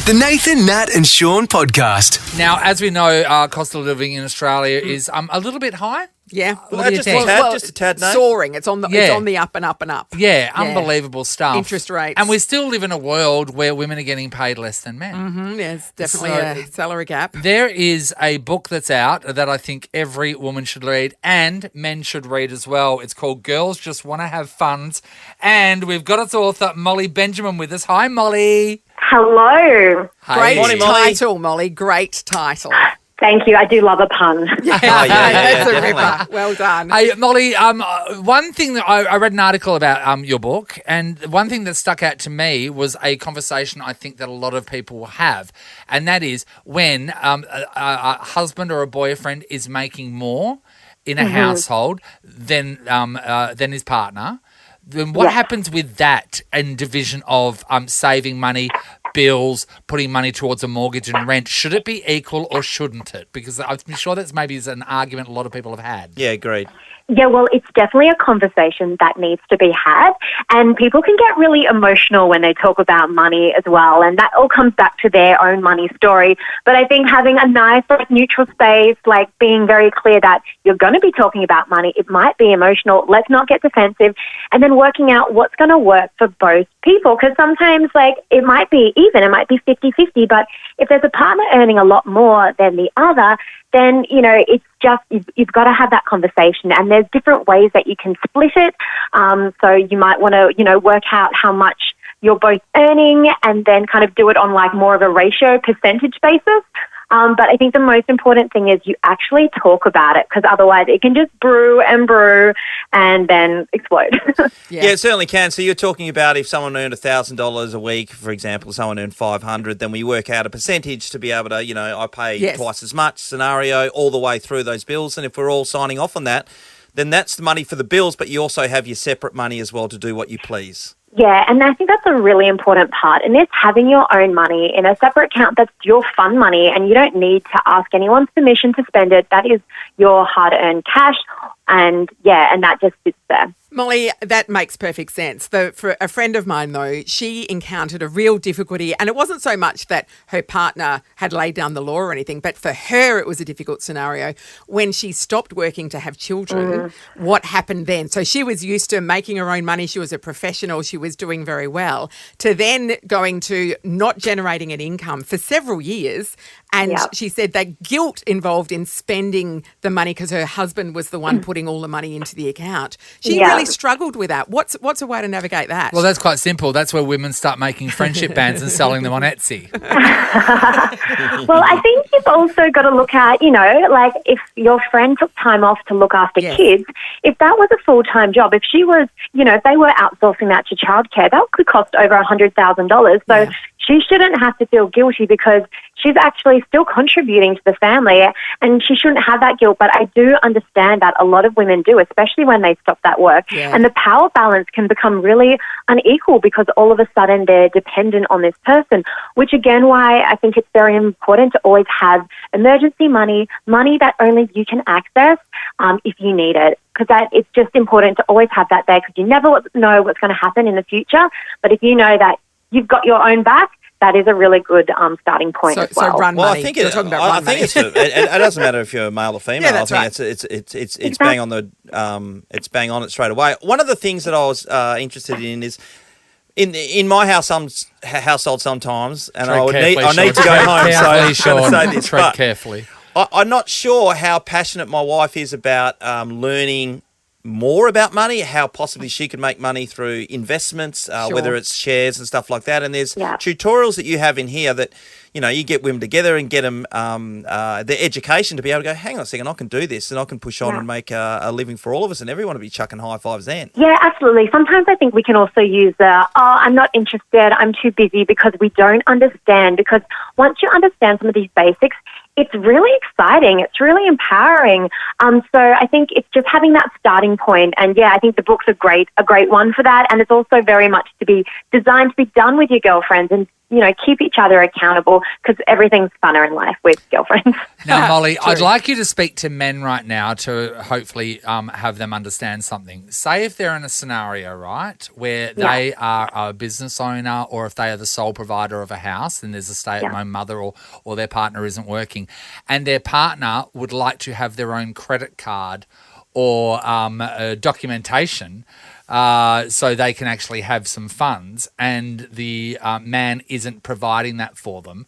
The Nathan, Nat and Sean podcast. Now, as we know, cost of living in Australia is a little bit high. Yeah. What do you think? Just a tad, no? Soaring. It's on the up and up and up. Yeah, unbelievable stuff. Interest rates. And we still live in a world where women are getting paid less than men. Mm-hmm. There's definitely a salary gap. There is a book that's out that I think every woman should read and men should read as well. It's called Girls Just Want to Have Funds. And we've got its author, Molly Benjamin, with us. Hi, Molly. Hello. Hey. Great title, Molly. Great title. Thank you. I do love a pun. That's a ripper. Well done. Hey, Molly, one thing that I read an article about your book, and one thing that stuck out to me was a conversation I think that a lot of people have, and that is when a husband or a boyfriend is making more in a household than his partner. Then what happens with that and division of saving money, bills, putting money towards a mortgage and rent? Should it be equal or shouldn't it? Because I'm sure that's maybe an argument a lot of people have had. Yeah, agreed. Yeah, well, it's definitely a conversation that needs to be had, and people can get really emotional when they talk about money as well, and that all comes back to their own money story. But I think having a nice, neutral space, being very clear that you're going to be talking about money, it might be emotional, let's not get defensive, and then working out what's going to work for both people, because sometimes, it might be even, it might be 50-50, but if there's a partner earning a lot more than the other, then, it's just, you've got to have that conversation, and there's different ways that you can split it. So you might want to, work out how much you're both earning and then kind of do it on more of a ratio percentage basis. But I think the most important thing is you actually talk about it, because otherwise it can just brew and then explode. Yeah, it certainly can. So you're talking about if someone earned $1,000 a week, for example, someone earned $500, then we work out a percentage to be able to, I pay twice as much scenario all the way through those bills. And if we're all signing off on that, then that's the money for the bills, but you also have your separate money as well to do what you please. Yeah, and I think that's a really important part. And it's having your own money in a separate account that's your fun money, and you don't need to ask anyone's permission to spend it. That is your hard-earned cash, and that just sits there. Molly, that makes perfect sense. For a friend of mine, though, she encountered a real difficulty, and it wasn't so much that her partner had laid down the law or anything, but for her it was a difficult scenario. When she stopped working to have children, what happened then? So she was used to making her own money. She was a professional. She was doing very well. To then going to not generating an income for several years. And she said that guilt involved in spending the money because her husband was the one putting all the money into the account. She really struggled with that. What's a way to navigate that? Well, that's quite simple. That's where women start making friendship bands and selling them on Etsy. Well, I think you've also got to look at, if your friend took time off to look after kids, if that was a full-time job, if she was, if they were outsourcing that to childcare, that could cost over $100,000. So she shouldn't have to feel guilty because she's actually still contributing to the family, and she shouldn't have that guilt. But I do understand that a lot of women do, especially when they stop that work. Yeah. And the power balance can become really unequal because all of a sudden they're dependent on this person, which again, why I think it's very important to always have emergency money that only you can access if you need it. Because it's just important to always have that there, because you never know what's going to happen in the future. But if you know that you've got your own back, that is a really good starting point as well. So run money. I think it doesn't matter if you're male or female. Yeah, I think it's bang on it's bang on it straight away. One of the things that I was interested in is in my household sometimes, and I need to go home. So I'm going to say this, tread carefully. I'm not sure how passionate my wife is about learning more about money, how possibly she could make money through investments, whether it's shares and stuff like that. And there's tutorials that you have in here that, you get women together and get them their education to be able to go, hang on a second, I can do this and I can push on and make a living for all of us, and everyone will be chucking high fives then. Yeah, absolutely. Sometimes I think we can also use I'm not interested, I'm too busy, because we don't understand. Because once you understand some of these basics, it's really exciting. It's really empowering. So I think it's just having that starting point. And I think the book's a great one for that. And it's also very much to be designed to be done with your girlfriends and keep each other accountable because everything's funner in life with girlfriends. Now, Molly, I'd like you to speak to men right now to hopefully have them understand something. Say if they're in a scenario, right, where they are a business owner, or if they are the sole provider of a house and there's a stay-at-home mother, or their partner isn't working, and their partner would like to have their own credit card or documentation so they can actually have some funds, and the man isn't providing that for them.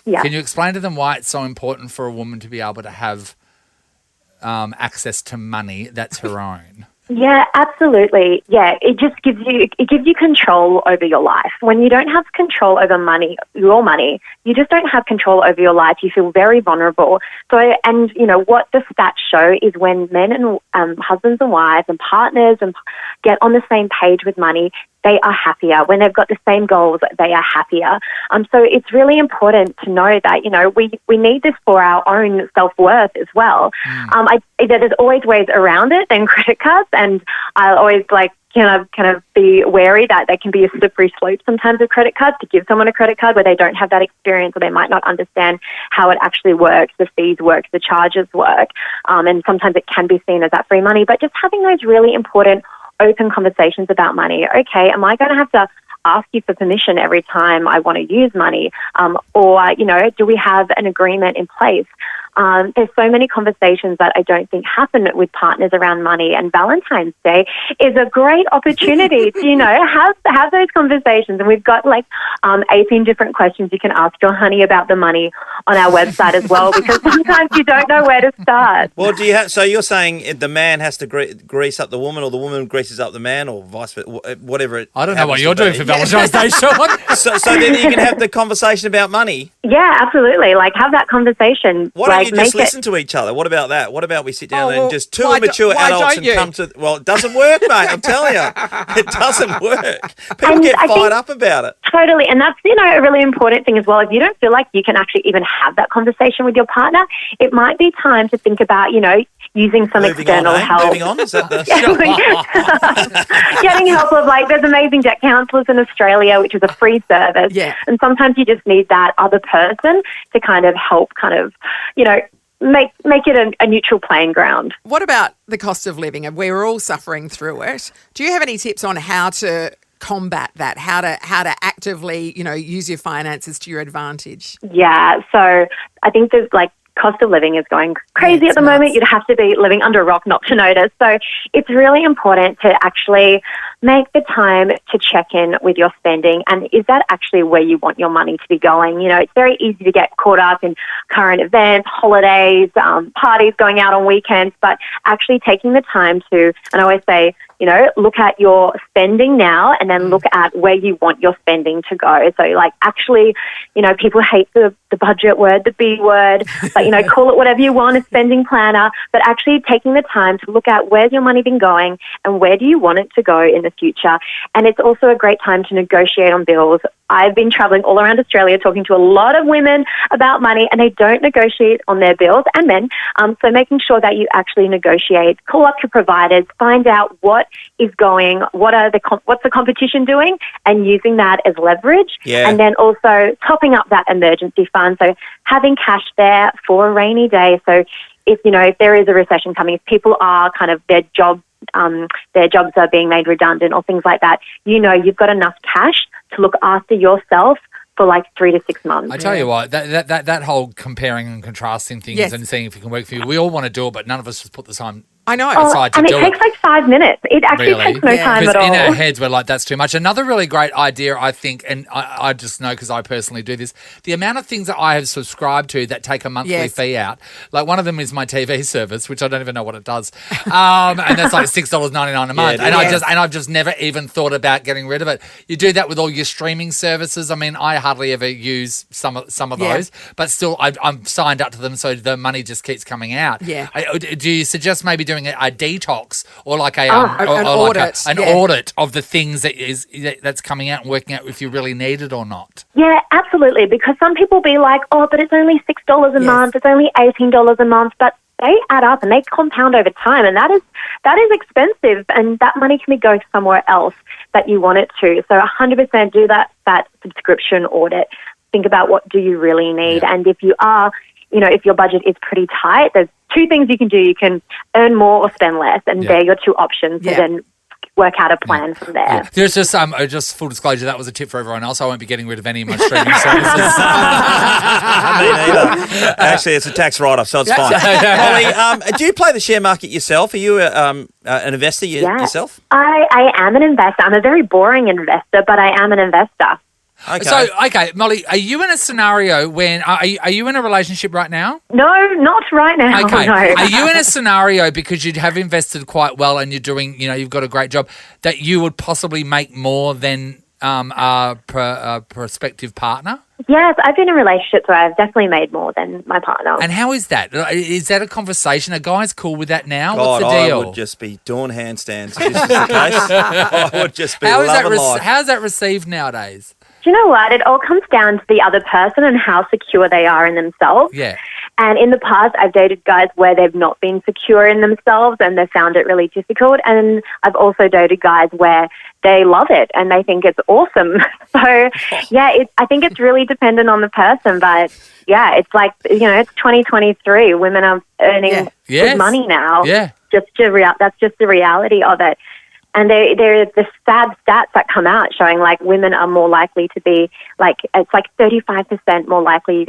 Yeah. Can you explain to them why it's so important for a woman to be able to have access to money that's her own? Yeah, absolutely. Yeah, it gives you control over your life. When you don't have control over your money, you just don't have control over your life. You feel very vulnerable. So, and what the stats show is when men and husbands and wives and partners get on the same page with money, they are happier. When they've got the same goals, they are happier. So it's really important to know that, we need this for our own self-worth as well. There's always ways around it than credit cards, and I'll always kind of be wary that there can be a slippery slope sometimes with credit cards, to give someone a credit card where they don't have that experience, or they might not understand how it actually works, the fees work, the charges work, and sometimes it can be seen as that free money. But just having those really important open conversations about money. Okay, am I going to have to ask you for permission every time I want to use money? Or do we have an agreement in place? There's so many conversations that I don't think happen with partners around money, and Valentine's Day is a great opportunity to, have those conversations. And we've got 18 different questions you can ask your honey about the money on our website as well, because sometimes you don't know where to start. Well, so you're saying the man has to grease up the woman, or the woman greases up the man, or vice versa, whatever I don't know what you're doing for Valentine's Day, Sean. So then you can have the conversation about money. Yeah, absolutely. Have that conversation. Why don't you just listen to each other? What about that? What about we sit down and just two mature adults and come to... Well, it doesn't work, mate. I'm telling you. It doesn't work. People get fired up about it. Totally. And that's, a really important thing as well. If you don't feel like you can actually even have that conversation with your partner, it might be time to think about, using some external help. Moving on? Is that the... Getting help of, there's amazing debt counsellors in Australia, which is a free service. Yeah. And sometimes you just need that other person to kind of help make it a neutral playing ground. What about the cost of living? And we're all suffering through it. Do you have any tips on how to combat that? How to actively, use your finances to your advantage? Yeah. So I think there's cost of living is going crazy at the moment. You'd have to be living under a rock not to notice. So it's really important to actually make the time to check in with your spending, and is that actually where you want your money to be going? It's very easy to get caught up in current events, holidays, parties, going out on weekends, but actually taking the time to, and I always say, look at your spending now and then look at where you want your spending to go. So actually, people hate the budget word, the B word, but, call it whatever you want, a spending planner, but actually taking the time to look at where's your money been going and where do you want it to go in the future. And it's also a great time to negotiate on bills. I've been traveling all around Australia talking to a lot of women about money, and they don't negotiate on their bills, and men. So making sure that you actually negotiate, call up your providers, find out what is going, what's the competition doing, and using that as leverage. Yeah. And then also topping up that emergency fund. So having cash there for a rainy day. So if there is a recession coming, if people are kind of their jobs are being made redundant or things like that, you've got enough cash to look after yourself for 3 to 6 months. I tell you what, that whole comparing and contrasting things and seeing if it can work for you, we all want to do it, but none of us just put the time I know. aside to do it. And it takes 5 minutes. It actually takes no time at all. In our heads, we're like, that's too much. Another really great idea, I think, and I just know because I personally do this, the amount of things that I have subscribed to that take a monthly fee out. One of them is my TV service, which I don't even know what it does. And that's $6.99 a month. I've just never even thought about getting rid of it. You do that with all your streaming services. I mean, I hardly ever use some of those, but still I'm signed up to them, so the money just keeps coming out. Yeah. Do you suggest maybe doing a detox or an audit of the things that's coming out and working out if you really need it or not? Yeah, absolutely. Because some people be like, oh, but it's only $6 a month, it's only $18 a month, but they add up and they compound over time, and that is expensive, and that money can be going somewhere else that you want it to. So 100% do that subscription audit. Think about what do you really need, and if you are, if your budget is pretty tight, there's two things you can do. You can earn more or spend less, and they're your two options. So then work out a plan from there. Yeah. There's just full disclosure, that was a tip for everyone else. I won't be getting rid of any of my streaming services. Me neither. Actually, it's a tax write-off, so it's fine. Molly, do you play the share market yourself? Are you an investor yourself? I am an investor. I'm a very boring investor, but I am an investor. Okay. So, Molly, are you in a scenario when are you in a relationship right now? No, not right now. Okay. No. Are you in a scenario because you have invested quite well and you're doing, you've got a great job, that you would possibly make more than a prospective partner? Yes, I've been in relationships where I've definitely made more than my partner. And how is that? Is that a conversation? Are guys cool with that now? God, what's the deal? I would just be doing handstands if this is the case. I would just be loving life. How is that received nowadays? Do you know what? It all comes down to the other person and how secure they are in themselves. Yeah. And in the past, I've dated guys where they've not been secure in themselves and they found it really difficult. And I've also dated guys where they love it and they think it's awesome. So, I think it's really dependent on the person. But, it's like, it's 2023. Women are earning good money now. Yeah. That's just the reality of it. And there are the sad stats that come out showing like women are more likely to be it's like 35% more likely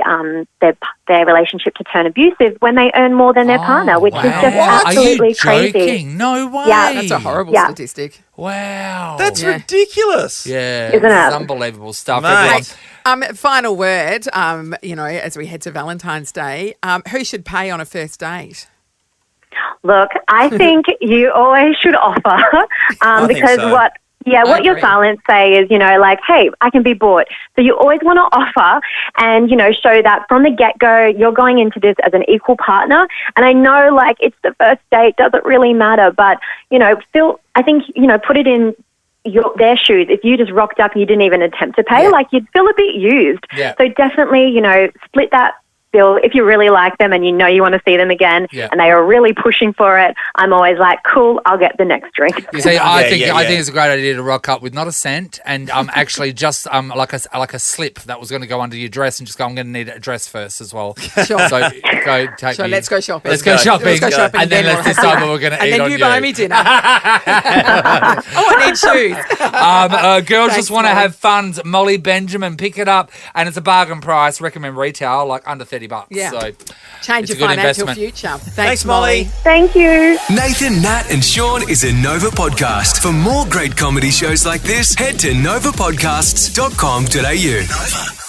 their relationship to turn abusive when they earn more than their partner, which is just absolutely crazy. Are you joking? No way. Yeah, that's a horrible statistic. Wow. That's ridiculous. Yeah. Isn't it? It's unbelievable stuff. Final word, as we head to Valentine's Day, who should pay on a first date? Look, I think you always should offer because what your silence say is, hey, I can be bought. So you always want to offer and, show that from the get-go you're going into this as an equal partner. And I know, it's the first date, doesn't really matter, but, still, I think, put it in their shoes. If you just rocked up and you didn't even attempt to pay, you'd feel a bit used. Yeah. So definitely, split that bill. If you really like them and you want to see them again and they are really pushing for it, I'm always like, cool, I'll get the next drink. You see, I think it's a great idea to rock up with not a cent and actually just like a slip that was going to go under your dress and just go, I'm going to need a dress first as well. Sure. So let's go shopping. Let's go shopping. And then let's decide what we're going to eat on you. And then you buy me dinner. I need shoes. Girls just want to have fun. Molly Benjamin, pick it up and it's a bargain price. Recommend retail, under $30. Yeah. So change your financial future. Thanks, Molly. Thank you. Nathan, Nat and Sean is a Nova podcast. For more great comedy shows like this, head to novapodcasts.com.au. Nova.